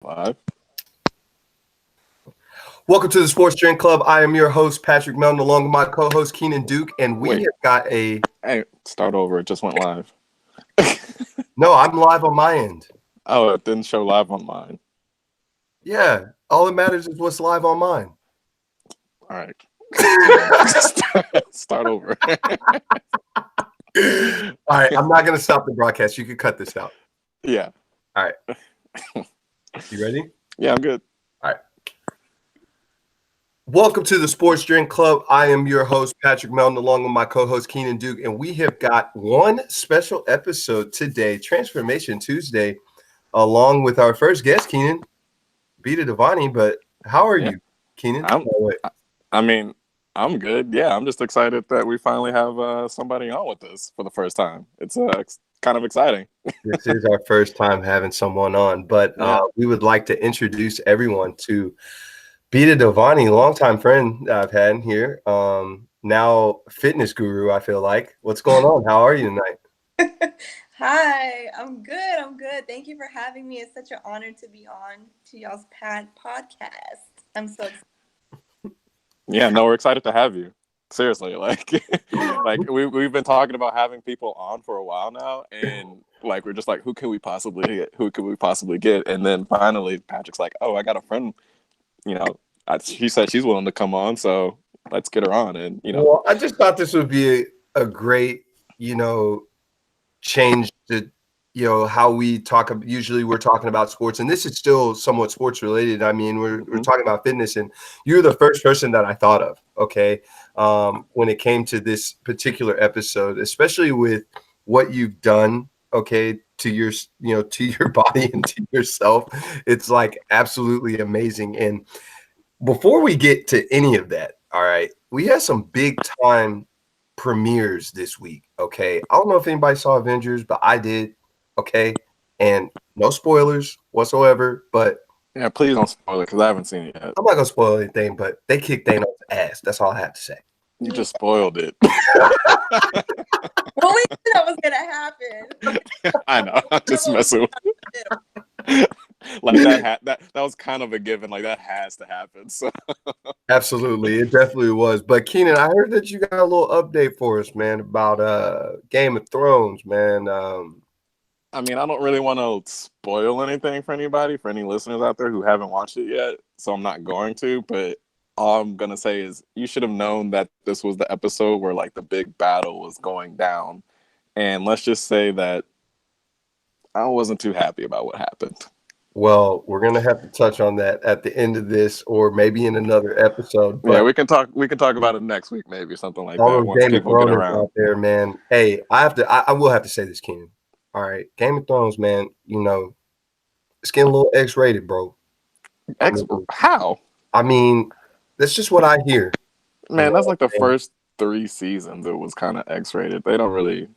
Live. Welcome to the Sports Drink Club. I am your host, Patrick Melton, along with my co-host, Keenan Duke, and we have got a... Hey, start over. It just went live. No, I'm live on my end. Oh, it didn't show live on mine. Yeah, all that matters is what's live on mine. All right. Start over. All right, I'm not going to stop the broadcast. You can cut this out. Yeah. All right. You ready? Yeah, I'm good. All right. Welcome to the Sports Drink Club. I am your host, Patrick Melton, along with my co-host, Keenan Duke, and we have got one special episode today, Transformation Tuesday, along with our first guest, Keenan, Bita Devani. But how are you, Keenan? I'm good. Yeah, I'm just excited that we finally have somebody on with us for the first time. It's kind of exciting. This is our first time having someone on, but we would like to introduce everyone to Bita Devani, longtime friend I've had here. Now fitness guru, I feel like. What's going on? How are you tonight? Hi, I'm good. Thank you for having me. It's such an honor to be on to y'all's podcast. I'm so excited. Yeah, no, we're excited to have you. Seriously, like we've been talking about having people on for a while now, and like we're just like, who could we possibly get? And then finally, Patrick's like, oh, I got a friend. She said she's willing to come on, so let's get her on. And well, I just thought this would be a great, change to, how we talk. Usually, we're talking about sports, and this is still somewhat sports related. I mean, we're talking about fitness, and you're the first person that I thought of. Okay, when it came to this particular episode, especially with what you've done. Okay, to your, to your body and to yourself, it's like absolutely amazing. And before we get to any of that, all right, we had some big time premieres this week. Okay, I don't know if anybody saw Avengers, but I did. Okay, and no spoilers whatsoever. But yeah, please don't spoil it because I haven't seen it yet. I'm not gonna spoil anything, but they kicked Thanos' ass. That's all I have to say. You just spoiled it. Well, we knew that was gonna happen. I know. I'm just messing with you. Like that was kind of a given. Like that has to happen. So absolutely, it definitely was. But Keenan, I heard that you got a little update for us, man, about Game of Thrones, man. I mean, I don't really want to spoil anything for anybody, for any listeners out there who haven't watched it yet, so I'm not going to. But all I'm gonna say is you should have known that this was the episode where like the big battle was going down, and let's just say that I wasn't too happy about what happened. Well, we're gonna have to touch on that at the end of this, or maybe in another episode. But yeah, we can talk about it next week, maybe something like all that. Those once Game people get around out there, man. Hey, I will have to say this, Keenan. All right, Game of Thrones, man. It's getting a little X-rated, bro. How? I mean, that's just what I hear. Man, that's like the first 3 seasons. It was kind of X-rated. They don't really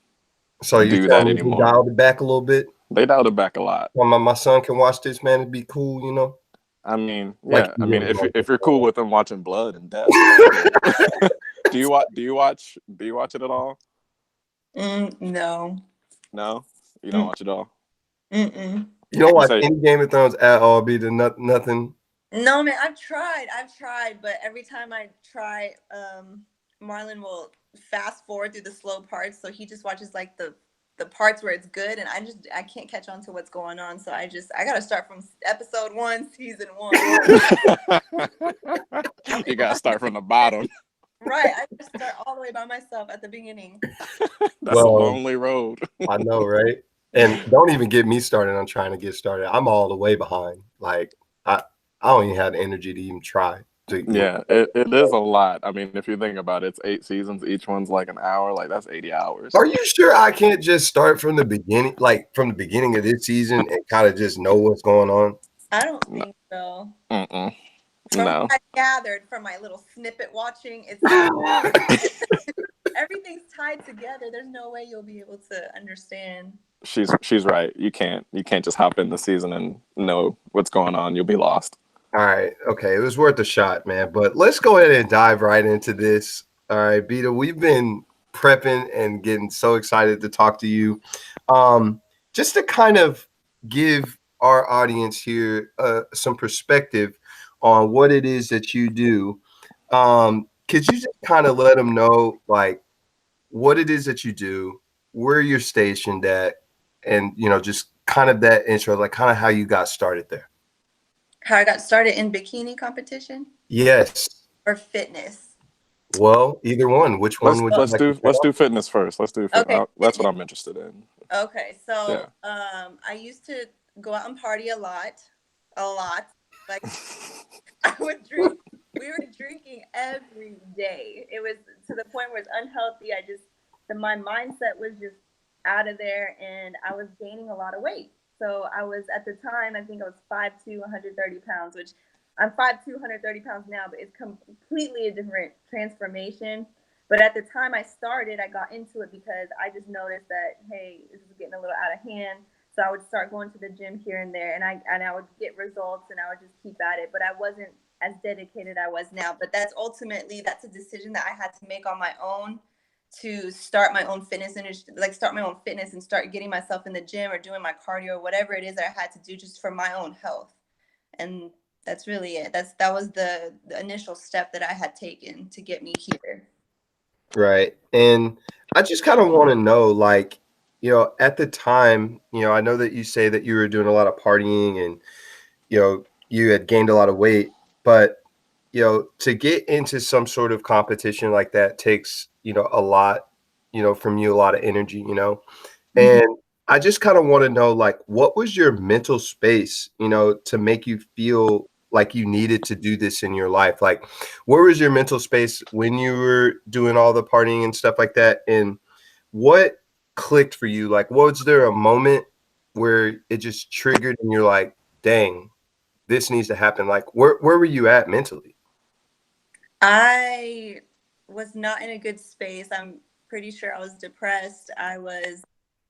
do that anymore. Dialed it back a little bit. They dialed it back a lot. Well, my son can watch this, man. It'd be cool, I mean, yeah. Like, I mean, if you're cool with them watching blood and death, do you watch it at all? No. No, you don't watch it all. Mm-mm. You don't watch any Game of Thrones at all? Be the nothing. No, man. I've tried, but every time I try, Marlon will fast forward through the slow parts, so he just watches like the parts where it's good, and I can't catch on to what's going on, so I gotta start from episode 1, season 1. You gotta start from the bottom. Right, I just start all the way by myself at the beginning. That's a lonely road. I know, right? And don't even get me started on trying to get started. I'm all the way behind. Like I don't even have the energy to even try. Yeah, it is a lot. I mean, if you think about it, it's 8 seasons. Each one's like an hour. Like that's 80 hours. Are you sure I can't just start from the beginning, like from the beginning of this season, and kind of just know what's going on? I don't think so. From what I gathered from my little snippet watching, it's everything's tied together. There's no way you'll be able to understand. She's right. You can't just hop in the season and know what's going on. You'll be lost. All right. Okay. It was worth a shot, man. But let's go ahead and dive right into this. All right, Bita, we've been prepping and getting so excited to talk to you. Just to kind of give our audience here some perspective on what it is that you do. Could you just kind of let them know, like, what it is that you do, where you're stationed at, and just kind of that intro, like kind of how you got started there? How I got started in bikini competition Yes. or fitness? Well, either one. Which one would you like to Let's start do fitness first. Let's do fitness. Okay, That's what fitness. I'm interested in. Okay, so Yeah. I used to go out and party a lot. Like I would drink. We were drinking every day. It was to the point where it's unhealthy. My mindset was just out of there, and I was gaining a lot of weight. So I was at the time, I think I was 5'2", 130 pounds, which I'm 5'2", 130 pounds now, but it's completely a different transformation. But at the time I started, I got into it because I just noticed that, hey, this is getting a little out of hand. So I would start going to the gym here and there, and I would get results, and I would just keep at it. But I wasn't as dedicated I was now. But that's a decision that I had to make on my own to start my own fitness industry, like start my own fitness and start getting myself in the gym or doing my cardio or whatever it is that I had to do just for my own health. And that's really it. That was the initial step that I had taken to get me here. Right. And I just kind of want to know, like, at the time, I know that you say that you were doing a lot of partying and, you had gained a lot of weight, but, to get into some sort of competition like that takes, a lot, from you, a lot of energy, and I just kind of want to know, like, what was your mental space, to make you feel like you needed to do this in your life? Like, where was your mental space when you were doing all the partying and stuff like that? And what clicked for you? Like, was there a moment where it just triggered and you're like, dang, this needs to happen? Like, where were you at mentally? I was not in a good space. I'm pretty sure I was depressed. I was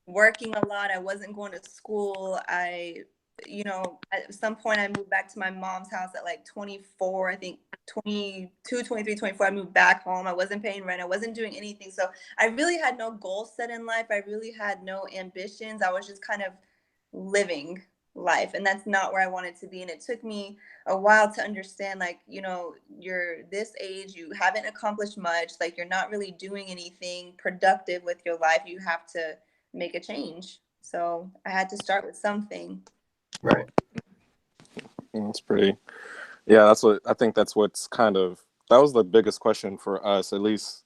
working a lot. I wasn't going to school. At some point I moved back to my mom's house at like 24, I think 22, 23, 24. I moved back home. I wasn't paying rent. I wasn't doing anything. So I really had no goals set in life. I really had no ambitions. I was just kind of living life, and that's not where I wanted to be. And it took me a while to understand, like, you're this age, you haven't accomplished much, like you're not really doing anything productive with your life. You have to make a change. So I had to start with something. Right. That's pretty. Yeah, I think that's what's that was the biggest question for us, at least,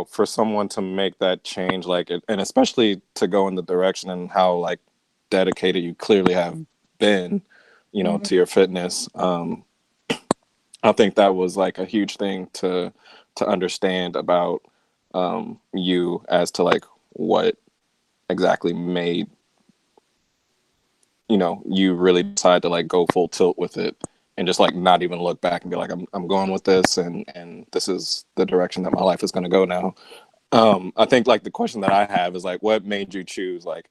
for someone to make that change, like, and especially to go in the direction and how, like, dedicated you clearly have been, to your fitness. I think that was like a huge thing to understand about you, as to like what exactly made you really decide to like go full tilt with it and just like not even look back and be like, I'm going with this, and this is the direction that my life is going to go now. I think like the question that I have is like, what made you choose like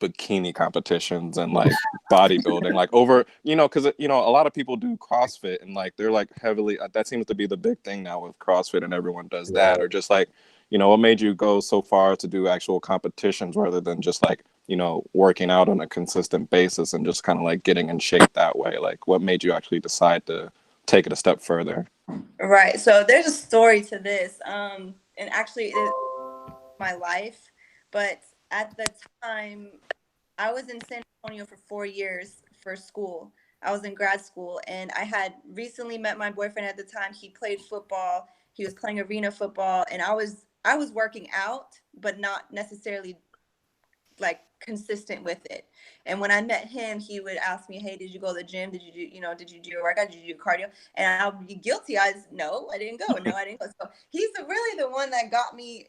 bikini competitions and like bodybuilding, like over, because a lot of people do CrossFit and like they're like heavily, that seems to be the big thing now with CrossFit, and everyone does that. Or just like, what made you go so far to do actual competitions rather than just like, working out on a consistent basis and just kind of like getting in shape that way? Like, what made you actually decide to take it a step further? Right. So there's a story to this. And actually it is my life, but at the time I was in San Antonio for 4 years for school. I was in grad school, and I had recently met my boyfriend at the time. He played football. He was playing arena football, and I was working out, but not necessarily like consistent with it. And when I met him, he would ask me, "Hey, did you go to the gym? Did you do, did you do your workout? Did you do cardio?" And I'll be guilty. No, I didn't go. No, I didn't go. So he's really the one that got me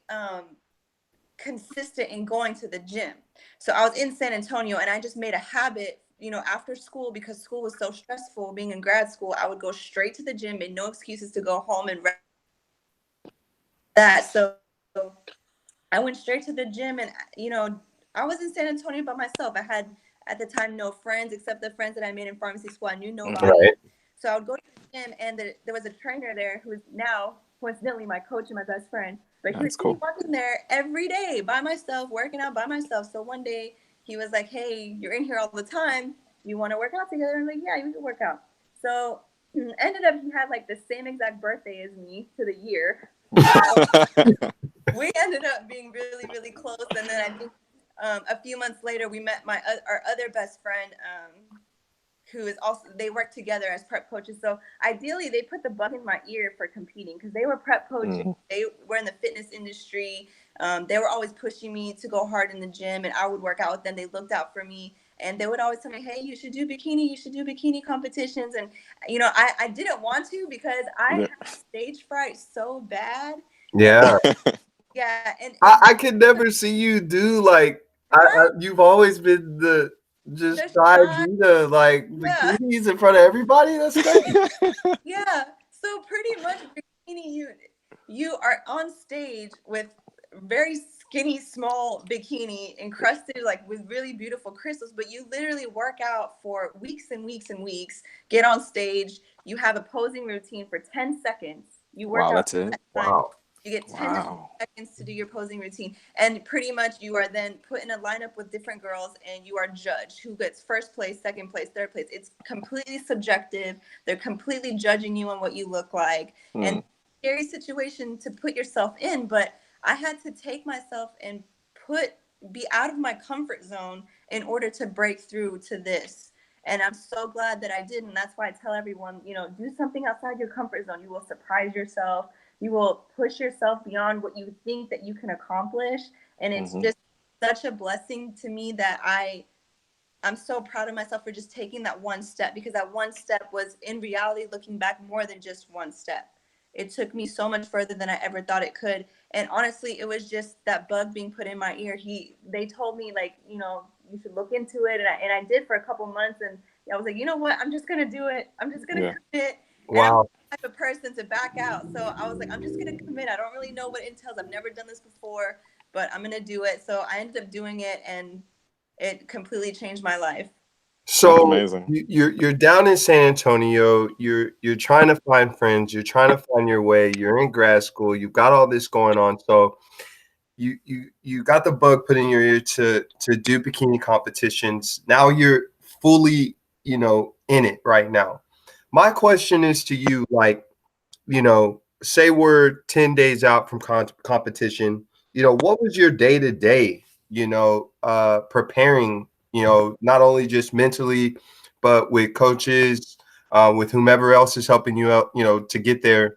consistent in going to the gym. So I was in San Antonio, and I just made a habit, after school, because school was so stressful. Being in grad school, I would go straight to the gym, made no excuses to go home and rest that. So I went straight to the gym, and I was in San Antonio by myself. I had at the time no friends except the friends that I made in pharmacy school. I knew nobody. Right. So I would go to the gym, and there was a trainer there who is now coincidentally my coach and my best friend. But he was That's cool. working there every day by myself, working out by myself. So one day he was like, hey, you're in here all the time. You want to work out together? I'm like, yeah, you can work out. So ended up he had like the same exact birthday as me to the year. We ended up being really, really close. And then I think a few months later, we met our other best friend, who is also, they work together as prep coaches. So ideally, they put the bug in my ear for competing because they were prep coaches. They were in the fitness industry. They were always pushing me to go hard in the gym, and I would work out with them. They looked out for me. And they would always tell me, hey, you should do bikini competitions. And, you know, I didn't want to because I had stage fright so bad. Yeah. Yeah. And I could never see you do like, you've always been the just shy Gina, like bikinis in front of everybody. That's crazy. Yeah. So pretty much bikini, you are on stage with very skinny, small bikini encrusted like with really beautiful crystals, but you literally work out for weeks and weeks and weeks, get on stage, you have a posing routine for 10 seconds. You work out. That's it. Wow. You get 10 seconds to do your posing routine. And pretty much you are then put in a lineup with different girls and you are judged who gets first place, second place, third place. It's completely subjective. They're completely judging you on what you look like. And scary situation to put yourself in, but I had to take myself and be out of my comfort zone in order to break through to this. And I'm so glad that I did. And that's why I tell everyone, you know, do something outside your comfort zone. You will surprise yourself. You will push yourself beyond what you think that you can accomplish. And it's just such a blessing to me that I'm so proud of myself for just taking that one step, because that one step was in reality, looking back, more than just one step. It took me so much further than I ever thought it could. And honestly, it was just that bug being put in my ear. They told me, like, you know, you should look into it. And I did for a couple months. And I was like, you know what? I'm just going to do it. I'm just going to commit. Wow. And I'm the type of person to back out. So I was like, I'm just going to commit. I don't really know what it entails. I've never done this before, but I'm going to do it. So I ended up doing it, and it completely changed my life. So you're down in San Antonio. You're trying to find friends. You're trying to find your way. You're in grad school. You've got all this going on. So you got the bug put in your ear to do bikini competitions. Now you're fully, you know, in it right now. My question is to you, like, you know, say we're 10 days out from competition. You know, what was your day to day, you know, preparing, you know, not only just mentally, but with coaches, with whomever else is helping you out, you know, to get there,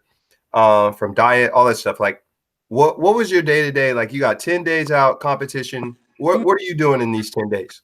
from diet, all that stuff. Like, what was your day to day? Like, you got 10 days out competition. What are you doing in these 10 days?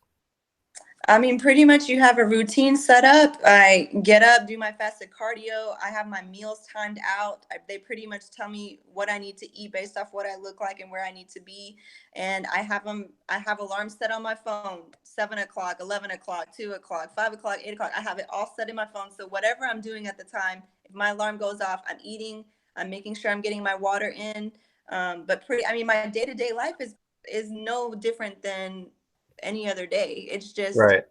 I mean, pretty much you have a routine set up. I get up, do my fasted cardio. I have my meals timed out. They pretty much tell me what I need to eat based off what I look like and where I need to be. And I have alarms set on my phone, 7 o'clock, 11 o'clock, 2 o'clock, 5 o'clock, 8 o'clock. I have it all set in my phone. So whatever I'm doing at the time, if my alarm goes off, I'm eating, I'm making sure I'm getting my water in. But my day-to-day life is no different than any other day. It's just right.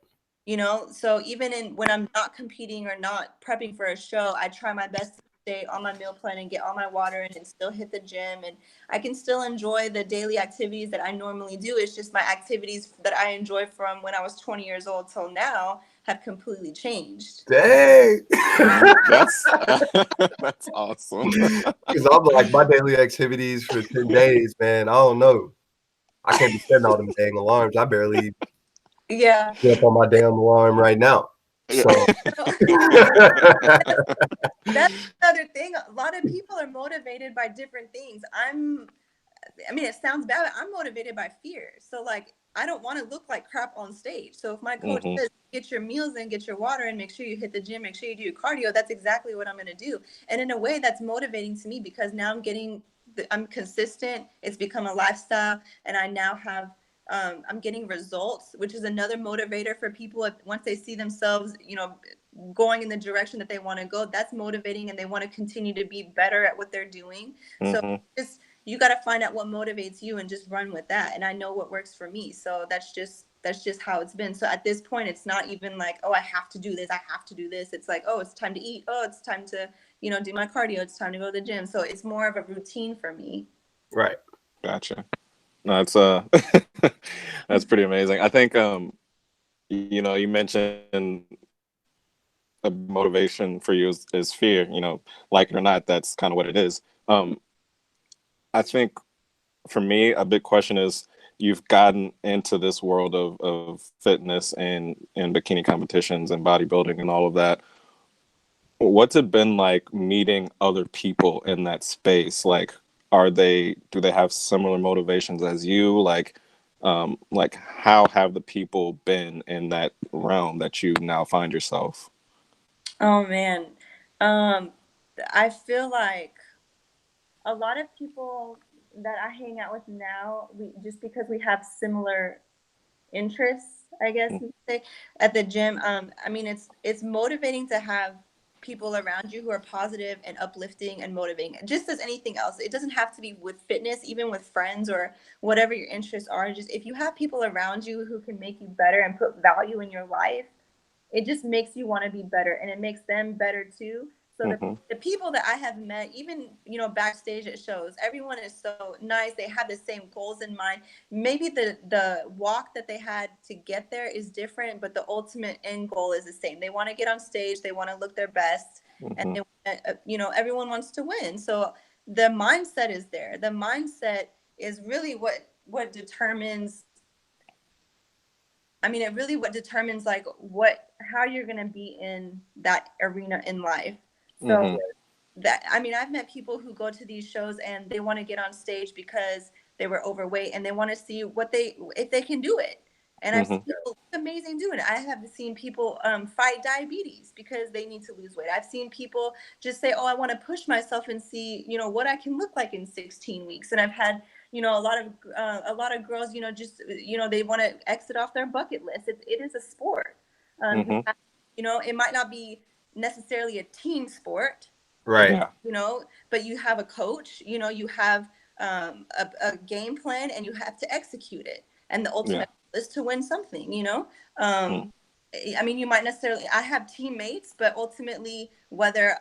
You know, so even when I'm not competing or not prepping for a show, I try my best to stay on my meal plan and get all my water in and still hit the gym. And I can still enjoy the daily activities that I normally do. It's just my activities that I enjoy from when I was 20 years old till now have completely changed. Dang. That's awesome. Because I'm like, my daily activities for 10 days, man, I don't know. I can't be setting all them dang alarms. I barely get up on my damn alarm right now. So that's another thing. A lot of people are motivated by different things. It sounds bad, but I'm motivated by fear. So like, I don't want to look like crap on stage. So if my coach says, get your meals in, get your water in, make sure you hit the gym, make sure you do your cardio, that's exactly what I'm going to do. And in a way that's motivating to me, because now I'm consistent. It's become a lifestyle. And I now have, I'm getting results, which is another motivator for people. Once they see themselves, you know, going in the direction that they want to go, that's motivating, and they want to continue to be better at what they're doing. So you got to find out what motivates you and just run with that. And I know what works for me. So that's just how it's been. So at this point, it's not even like, oh, I have to do this. I have to do this. It's like, oh, it's time to eat. Oh, it's time to, you know, do my cardio. It's time to go to the gym. So it's more of a routine for me. Right. Gotcha. No, That's pretty amazing. I think you know, you mentioned a motivation for you is fear, you know, like it or not, that's kind of what it is. I think for me, a big question is you've gotten into this world of fitness and bikini competitions and bodybuilding and all of that. What's it been like meeting other people in that space? Like, do they have similar motivations as you? Like how have the people been in that realm that you now find yourself? Oh man. Um, I feel like a lot of people that I hang out with now, we just because we have similar interests, I guess you could say, at the gym. I mean, it's motivating to have people around you who are positive and uplifting and motivating, just as anything else. It doesn't have to be with fitness, even with friends or whatever your interests are. Just if you have people around you who can make you better and put value in your life, it just makes you want to be better, and it makes them better too. So Mm-hmm. the people that I have met, even backstage at shows, everyone is so nice. They have the same goals in mind. Maybe the walk that they had to get there is different, but the ultimate end goal is the same. They want to get on stage, they want to look their best, and Mm-hmm. everyone wants to win. So the mindset is there. The mindset is really what determines. I mean, it really what determines like how you're gonna be in that arena in life. So Mm-hmm. that I mean, I've met people who go to these shows and they want to get on stage because they were overweight and they want to see if they can do it. And I've seen Mm-hmm. people look amazing doing it. I have seen people fight diabetes because they need to lose weight. I've seen people just say, "Oh, I want to push myself and see, what I can look like in 16 weeks." And I've had a lot of girls, just they want to exit off their bucket list. It is a sport. You Mm-hmm. have, it might not be necessarily a team sport, Right. Yeah. but you have a coach, you have a game plan, and you have to execute it. And the Yeah. ultimate goal is to win something. Mm. I mean, I have teammates, but ultimately, whether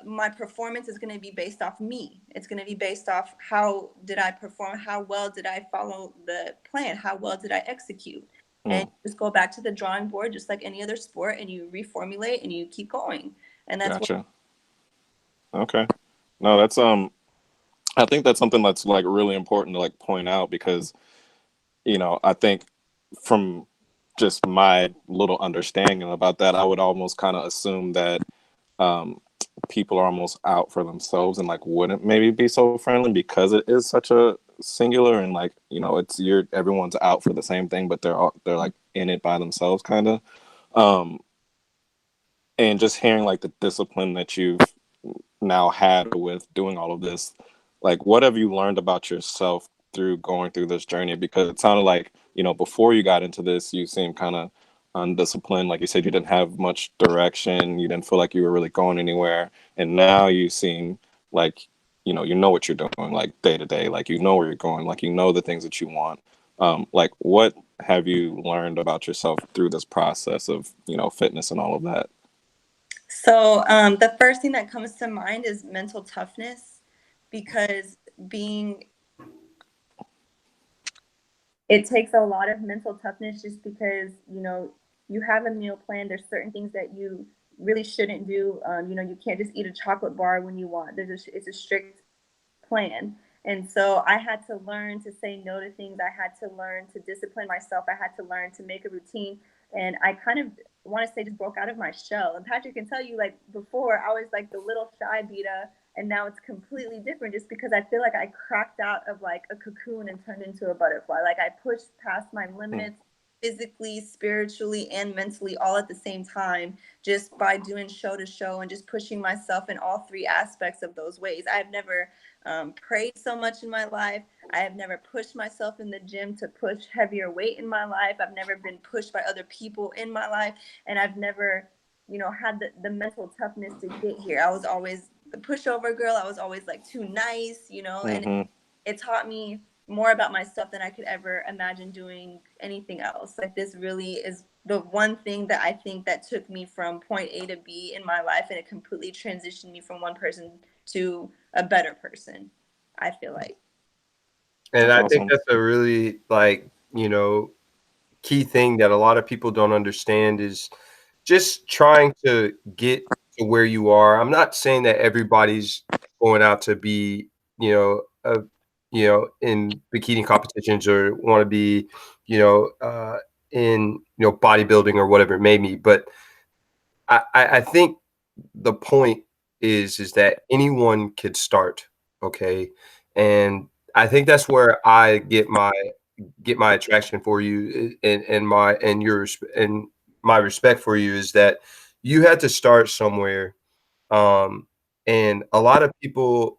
my performance is going to be based off me. It's going to be based off how did I perform, how well did I follow the plan, how well did I execute. And Mm. just go back to the drawing board, just like any other sport, and you reformulate and you keep going. And that's what. Gotcha. Okay. No, that's I think that's something that's like really important to like point out because, you know, I think from just my little understanding about that, I would almost kind of assume that um, people are almost out for themselves and like wouldn't maybe be so friendly because it is such a singular and like, you know, everyone's out for the same thing, but they're like in it by themselves kind of. Um, and just hearing like the discipline that you've now had with doing all of this, like what have you learned about yourself through going through this journey? Because it sounded like, you know, before you got into this you seemed kind of undisciplined, like you said, you didn't have much direction, you didn't feel like you were really going anywhere, and now you seem like, you know what you're doing, like day to day, like you know where you're going, like you know the things that you want. Like what have you learned about yourself through this process of, you know, fitness and all of that? So the first thing that comes to mind is mental toughness, because being it takes a lot of mental toughness, just because you have a meal plan. There's certain things that you really shouldn't do. You can't just eat a chocolate bar when you want. It's a strict plan. And so I had to learn to say no to things. I had to learn to discipline myself. I had to learn to make a routine. And I kind of want to say just broke out of my shell. And Patrick can tell you, like before, I was like the little shy Beta, and now it's completely different, just because I feel like I cracked out of like a cocoon and turned into a butterfly. Like I pushed past my Hmm. limits physically, spiritually, and mentally all at the same time, just by doing show to show and just pushing myself in all three aspects of those ways. I've never prayed so much in my life. I have never pushed myself in the gym to push heavier weight in my life. I've never been pushed by other people in my life. And I've never, had the mental toughness to get here. I was always the pushover girl. I was always like too nice, and Mm-hmm. it taught me more about myself than I could ever imagine doing anything else. Like this really is the one thing that I think that took me from point A to B in my life, and it completely transitioned me from one person to a better person, I feel like. And That's I think awesome. that's a really like key thing that a lot of people don't understand is just trying to get to where you are. I'm not saying that everybody's going out to be, in bikini competitions or want to be, in bodybuilding or whatever it may be. But I think the point is that anyone could start, okay, and I think that's where I get my attraction for you and my respect for you is that you had to start somewhere, and a lot of people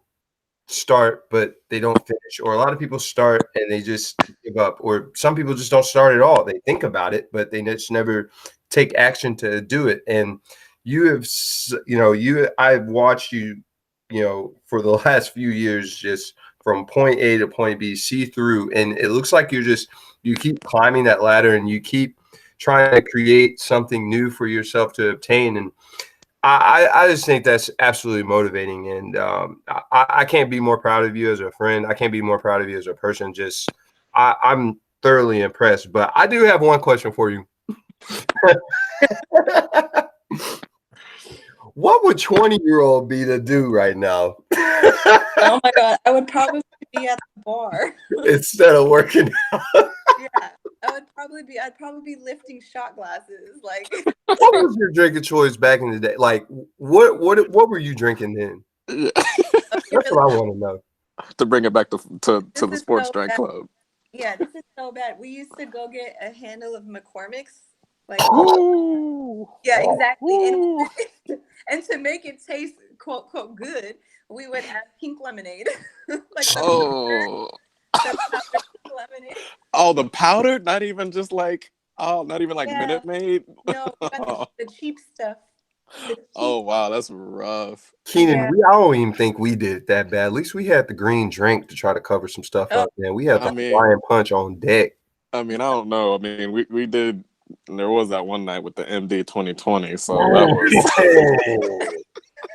start but they don't finish, or a lot of people start and they just give up, or some people just don't start at all. They think about it but they just never take action to do it. And I've watched you, for the last few years, just from point A to point B, see through, and it looks like you keep climbing that ladder and you keep trying to create something new for yourself to obtain. And I just think that's absolutely motivating, and I can't be more proud of you as a friend. I can't be more proud of you as a person. Just I'm thoroughly impressed. But I do have one question for you. What would 20-year-old be to do right now? Oh my God, I would probably be at the bar. Instead of working. Yeah, I'd probably be lifting shot glasses. Like, What was your drinking choice back in the day? Like, what were you drinking then? Yeah. That's what I want to know. To bring it back to This the is sports so drink bad. club. Yeah, this is so bad. We used to go get a handle of McCormick's. Like, Ooh. yeah, exactly. Ooh. And to make it taste quote quote good, we would add pink lemonade, like Oh. the powdered pink lemonade. Oh, the powder? Not even just like not even like Yeah, Minute Maid. no, we got the cheap stuff. The Oh cheap, wow, that's rough. Keenan, yeah. I don't even think we did it that bad. At least we had the green drink to try to cover some stuff Oh, up. Man, we had I the mean, Hawaiian punch on deck. I don't know. I mean, we did. There was that one night with the MD 2020, so that Oh, was.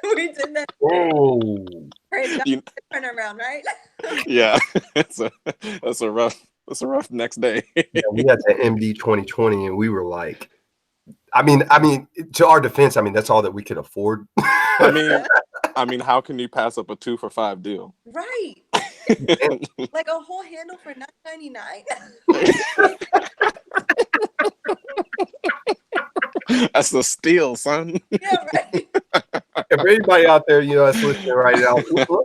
We did that. oh. Right, You, turn around, right? yeah, that's a rough next day. Yeah, we had the MD 2020, and we were like, I mean, to our defense, I mean that's all that we could afford. I mean, how can you pass up a 2 for $5 deal? Right. Like a whole handle for $9.99. That's a steal, son. Yeah, right. If anybody out there, that's listening right now,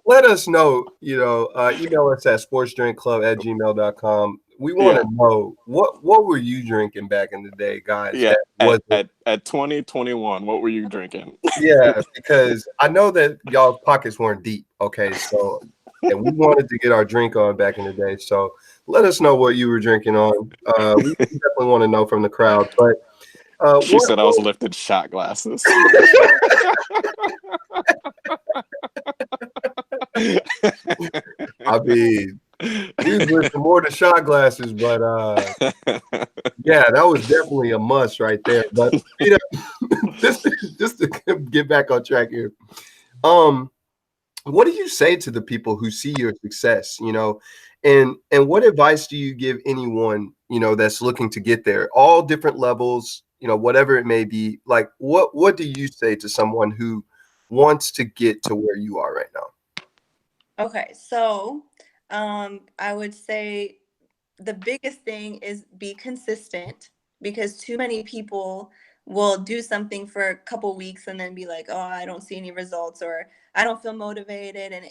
let us know. Email us at sportsdrinkclub@gmail.com. We want to know what were you drinking back in the day, guys? Yeah, That at 2021, what were you drinking? Yeah, because I know that y'all's pockets weren't deep. Okay, so and we wanted to get our drink on back in the day. So let us know what you were drinking on. We definitely want to know from the crowd. But She said I was lifting shot glasses. I mean, we was lifting more than shot glasses, but yeah, that was definitely a must right there. But just to get back on track here, what do you say to the people who see your success? And what advice do you give anyone that's looking to get there? All different levels, whatever it may be. Like, what do you say to someone who wants to get to where you are right now? Okay, so I would say the biggest thing is be consistent, because too many people will do something for a couple weeks and then be like, oh, I don't see any results, or I don't feel motivated. And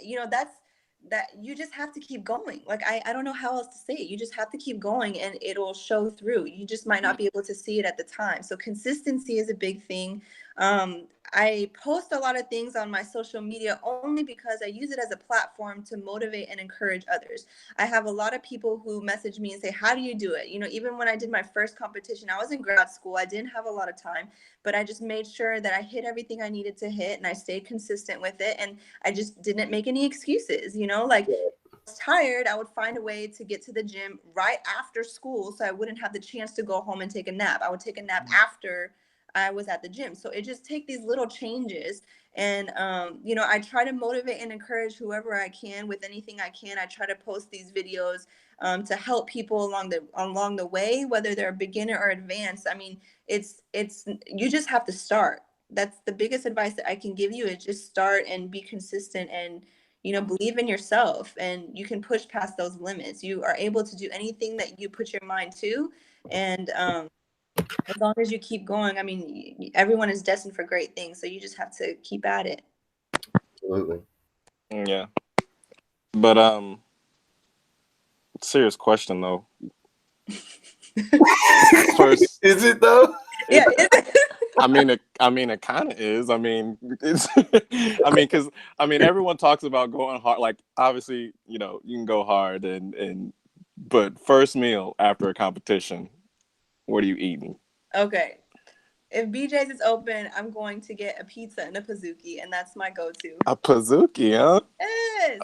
that you just have to keep going. Like, I don't know how else to say it. You just have to keep going and it'll show through. You just might not be able to see it at the time. So consistency is a big thing. I post a lot of things on my social media only because I use it as a platform to motivate and encourage others. I have a lot of people who message me and say, how do you do it? Even when I did my first competition, I was in grad school. I didn't have a lot of time, but I just made sure that I hit everything I needed to hit and I stayed consistent with it. And I just didn't make any excuses, like I was tired, I would find a way to get to the gym right after school so I wouldn't have the chance to go home and take a nap. I would take a nap after I was at the gym. So it just take these little changes. And you know, I try to motivate and encourage whoever I can with anything I can. I try to post these videos to help people along the way, whether they're a beginner or advanced. I mean, it's you just have to start. That's the biggest advice that I can give you, is just start and be consistent, and you know, believe in yourself, and you can push past those limits. You are able to do anything that you put your mind to. And as long as you keep going, I mean, everyone is destined for great things. So you just have to keep at it. Absolutely. Yeah. But serious question though. First, Is it though? Yeah. I mean, it kind of is. I mean, it's. I mean, because everyone talks about going hard. Like, obviously, you know, you can go hard, but first meal after a competition, what are you eating? Okay. If BJ's is open, I'm going to get a pizza and a Pizookie, and that's my go-to. A Pizookie, huh? Yes.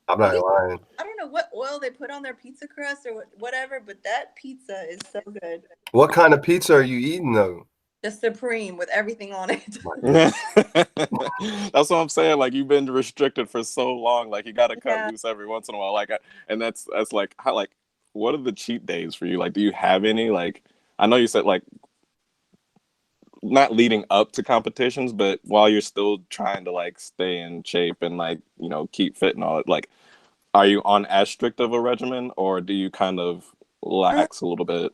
I'm not lying. I don't know what oil they put on their pizza crust or whatever, but that pizza is so good. What kind of pizza are you eating though? The Supreme with everything on it. That's what I'm saying. Like, you've been restricted for so long. Like, you got to cut Yeah. loose every once in a while. Like, and that's like how, like, what are the cheat days for you? Like, do you have any? Like, I know you said like not leading up to competitions, but while you're still trying to like stay in shape and like, you know, keep fit and all that. Like, are you on as strict of a regimen, or do you kind of lax a little bit?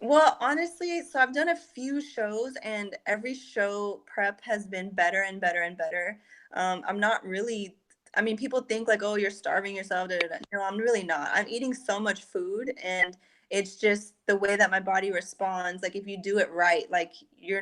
Well, honestly, so I've done a few shows, and every show prep has been better and better and better. I'm not really, I mean, people think like, oh, you're starving yourself. Da, da, da. No, I'm really not. I'm eating so much food, and it's just the way that my body responds. Like, if you do it right, like you're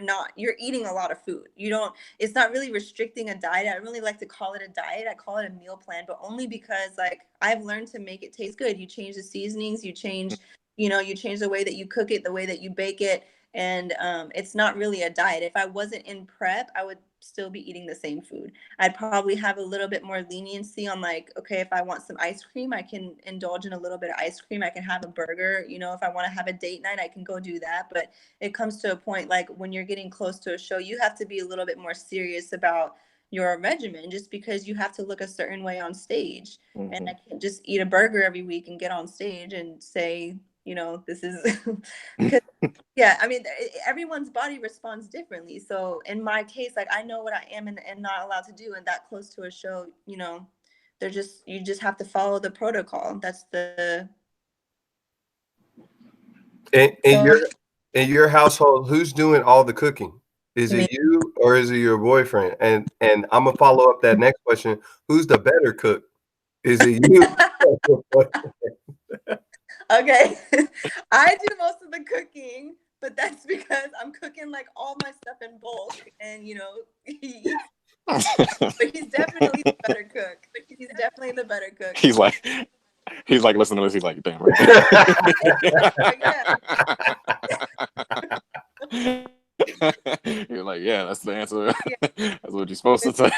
eating a lot of food. You don't, it's not really restricting a diet. I don't really like to call it a diet. I call it a meal plan, but only because like I've learned to make it taste good. You change the seasonings, you change, you know, you change the way that you cook it, the way that you bake it. And it's not really a diet. If I wasn't in prep, I would still be eating the same food. I'd probably have a little bit more leniency on like, okay, if I want some ice cream, I can indulge in a little bit of ice cream. I can have a burger. You know, if I want to have a date night, I can go do that. But it comes to a point like when you're getting close to a show, you have to be a little bit more serious about your regimen, just because you have to look a certain way on stage. Mm-hmm. And I can't just eat a burger every week and get on stage and say, you know, this is because yeah, I mean, everyone's body responds differently. So in my case, like I know what I am and not allowed to do, and that close to a show, you know, you just have to follow the protocol. That's the In your household, who's doing all the cooking? Is Me. it you or is it your boyfriend? And I'm gonna follow up that next question. Who's the better cook? Is it you? Okay. I do most of the cooking, but that's because I'm cooking like all my stuff in bulk, and you know, but he's definitely the better cook. He's definitely the better cook. He's like, listen to this. He's like, damn right. You're like, yeah, that's the answer. Yeah. That's what you're supposed to say.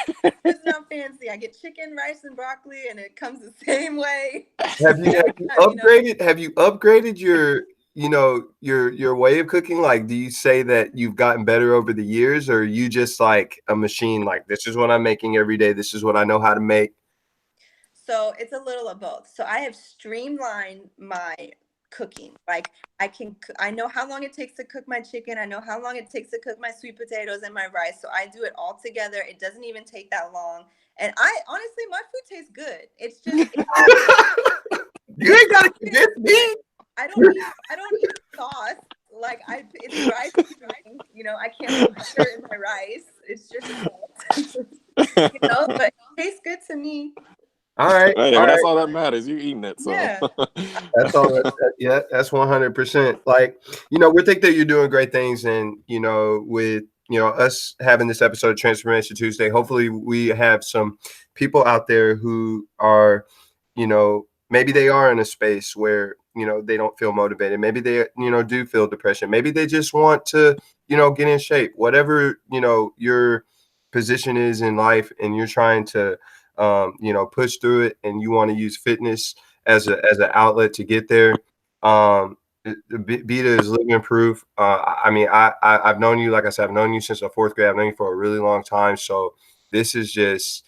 It's not fancy. I get chicken, rice, and broccoli, and it comes the same way. Have you upgraded? Have you upgraded your, you know, your way of cooking? Like, do you say that you've gotten better over the years, or are you just like a machine? Like, this is what I'm making every day. This is what I know how to make. So it's a little of both. So I have streamlined my cooking. Like I know how long it takes to cook my chicken. I know how long it takes to cook my sweet potatoes and my rice. So I do it all together. It doesn't even take that long. And I honestly, my food tastes good. It's just You ain't gotta convince me. I don't need sauce. Like it's rice. You know, I can't put butter in my rice. It's just you know, but it tastes good to me. All right. Hey, well, that's all that matters. You eating it, so Yeah. That's all. Yeah, that's 100%. Like, you know, we think that you're doing great things, and you know, with us having this episode of Transformation Tuesday, hopefully we have some people out there who are, you know, maybe they are in a space where they don't feel motivated. Maybe they do feel depression. Maybe they just want to get in shape. Whatever your position is in life, and you're trying to push through it, and you want to use fitness as an outlet to get there. Beta is living proof. I mean, I've known you, like I said, I've known you since the fourth grade. I've known you for a really long time. So this is just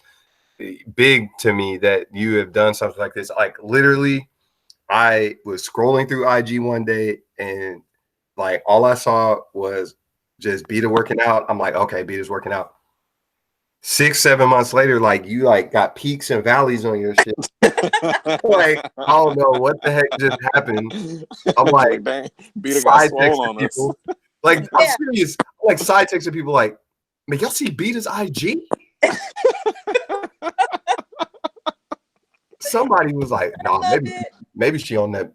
big to me that you have done something like this. Like literally, I was scrolling through IG one day and like all I saw was just Beta working out. I'm like, okay, Beta's working out. 6-7 months later, like you like got peaks and valleys on your shit. Like, I don't know what the heck just happened. I'm like, dang, Beta got side swole texting on us. people. Like, I'm Yeah. serious. Like, side texting people, like, man, y'all see Beta's IG? Somebody was like, nah, love maybe, it. maybe she on that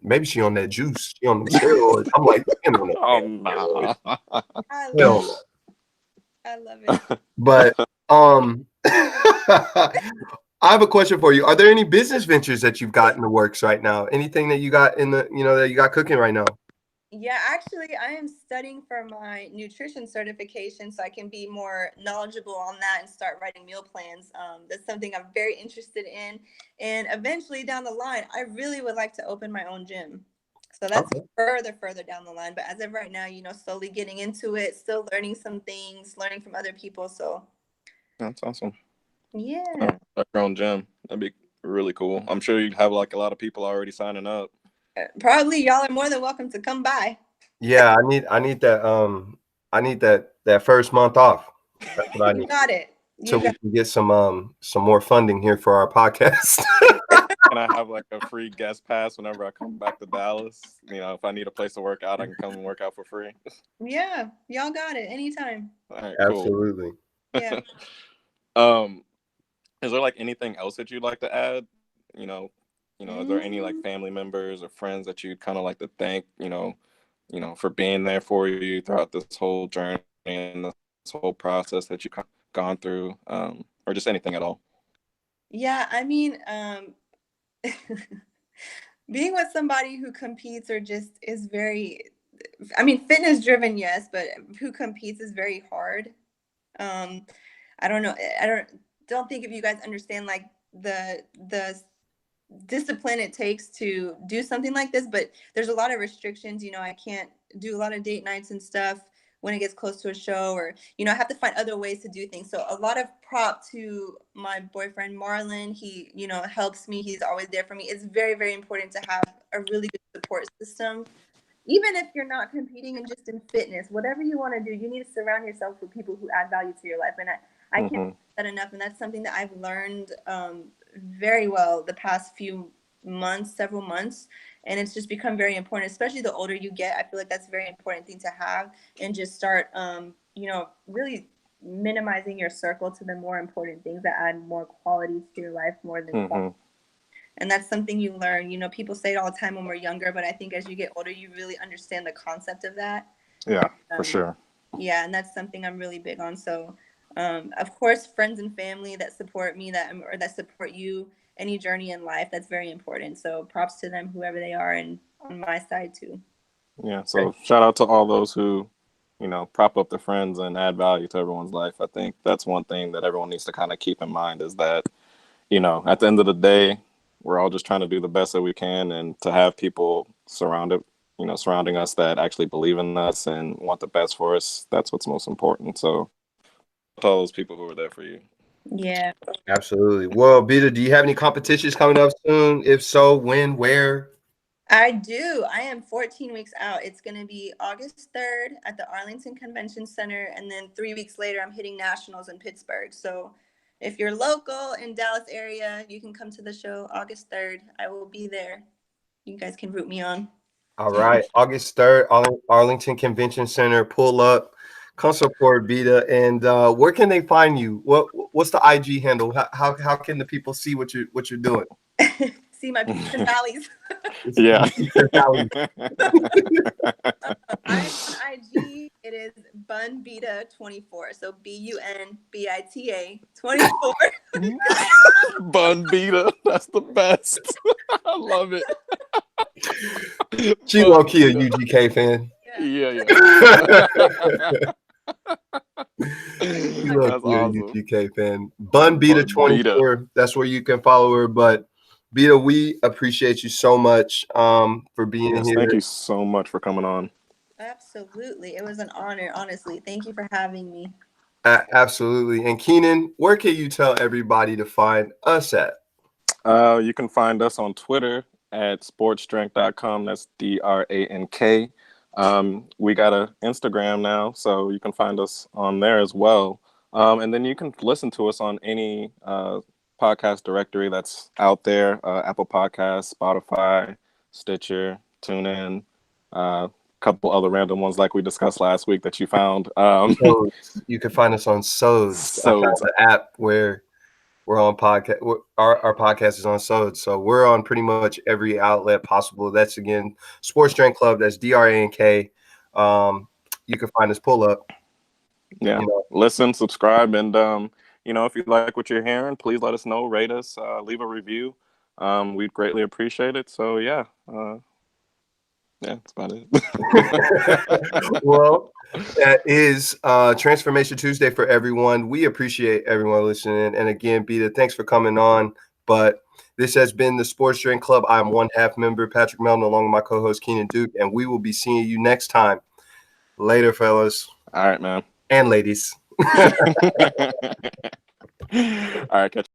juice. She on the steroids. I'm like, you know, Oh nah. I Hell love it. I love it. but I have a question for you. Are there any business ventures that you've got in the works right now? Anything that you got in the, that you got cooking right now? Yeah, actually, I am studying for my nutrition certification so I can be more knowledgeable on that and start writing meal plans. That's something I'm very interested in. And eventually down the line, I really would like to open my own gym. So that's Okay. further down the line. But as of right now, slowly getting into it, still learning some things, learning from other people. So That's awesome. yeah. Start your own gym. That'd be really cool. I'm sure you'd have like a lot of people already signing up. Probably y'all are more than welcome to come by. Yeah, I need that first month off. That's what I You need. got it. So we can get some more funding here for our podcast. Can I have like a free guest pass whenever I come back to Dallas? If I need a place to work out, I can come and work out for free. Yeah, y'all got it anytime. All right, cool. Absolutely. Yeah. Is there like anything else that you'd like to add? Are there any like family members or friends that you'd kind of like to thank, for being there for you throughout this whole journey and this whole process that you've gone through, or just anything at all? Yeah, I mean, being with somebody who competes or just is fitness driven, yes, but who competes is very hard. I don't know. I don't think if you guys understand like the discipline it takes to do something like this, but there's a lot of restrictions. I can't do a lot of date nights and stuff when it gets close to a show, or I have to find other ways to do things. So a lot of prop to my boyfriend Marlon. He helps me. He's always there for me. It's very, very important to have a really good support system, even if you're not competing and just in fitness. Whatever you want to do, you need to surround yourself with people who add value to your life. And I can't say that enough, and that's something that I've learned very well the past several months, and it's just become very important, especially the older you get. I feel like that's a very important thing to have, and just start really minimizing your circle to the more important things that add more qualities to your life more than quality. And that's something you learn. People say it all the time when we're younger, but I think as you get older, you really understand the concept of that. Yeah, for sure. Yeah, and that's something I'm really big on. So of course, friends and family that support me, that support you, any journey in life, that's very important. So props to them, whoever they are, and on my side too. Yeah, so shout out to all those who, prop up their friends and add value to everyone's life. I think that's one thing that everyone needs to kind of keep in mind is that, at the end of the day, we're all just trying to do the best that we can, and to have people surrounding us that actually believe in us and want the best for us, that's what's most important. So to all those people who are there for you. Yeah. Absolutely. Well, Beta, do you have any competitions coming up soon? If so, when, where? I do. I am 14 weeks out. It's going to be August 3rd at the Arlington Convention Center, and then 3 weeks later, I'm hitting nationals in Pittsburgh. So if you're local in Dallas area, you can come to the show August 3rd. I will be there. You guys can root me on. All right. August 3rd, Arlington Convention Center. Pull up, come support Beta. And where can they find you? What's the IG handle? How can the people see what you're doing? See my peaks and valleys. Yeah. I'm on IG. It is BunBita24. So BUNBITA 24. BunBita. That's the best. I love it. She low key a UGK fan. Yeah. She low key a UGK fan. BunBita24. That's where you can follow her. But Beta, we appreciate you so much for being Yes, here. thank you so much for coming on. Absolutely. It was an honor, honestly. Thank you for having me. Absolutely. And Keenan, where can you tell everybody to find us at? You can find us on Twitter at sportsdrank.com. That's DRANK. We got an Instagram now, so you can find us on there as well. And then you can listen to us on any podcast directory that's out there, Apple Podcasts, Spotify, Stitcher, TuneIn, a couple other random ones like we discussed last week that you found. Sodes. You can find us on Sodes. Sodes. The app where we're on podcast. Our podcast is on Sodes. So we're on pretty much every outlet possible. That's, again, Sports Drink Club. That's DRANK. You can find us. Pull up. Yeah, listen, subscribe, and if you like what you're hearing, please let us know, rate us, leave a review. We'd greatly appreciate it. So yeah, that's about it. Well, that is Transformation Tuesday for everyone. We appreciate everyone listening, and again, Beta, thanks for coming on. But this has been the Sports Drink Club. I'm one half member, Patrick Melton, along with my co-host Keenan Duke, and we will be seeing you next time. Later, fellas. All right, man. And ladies. All right, catch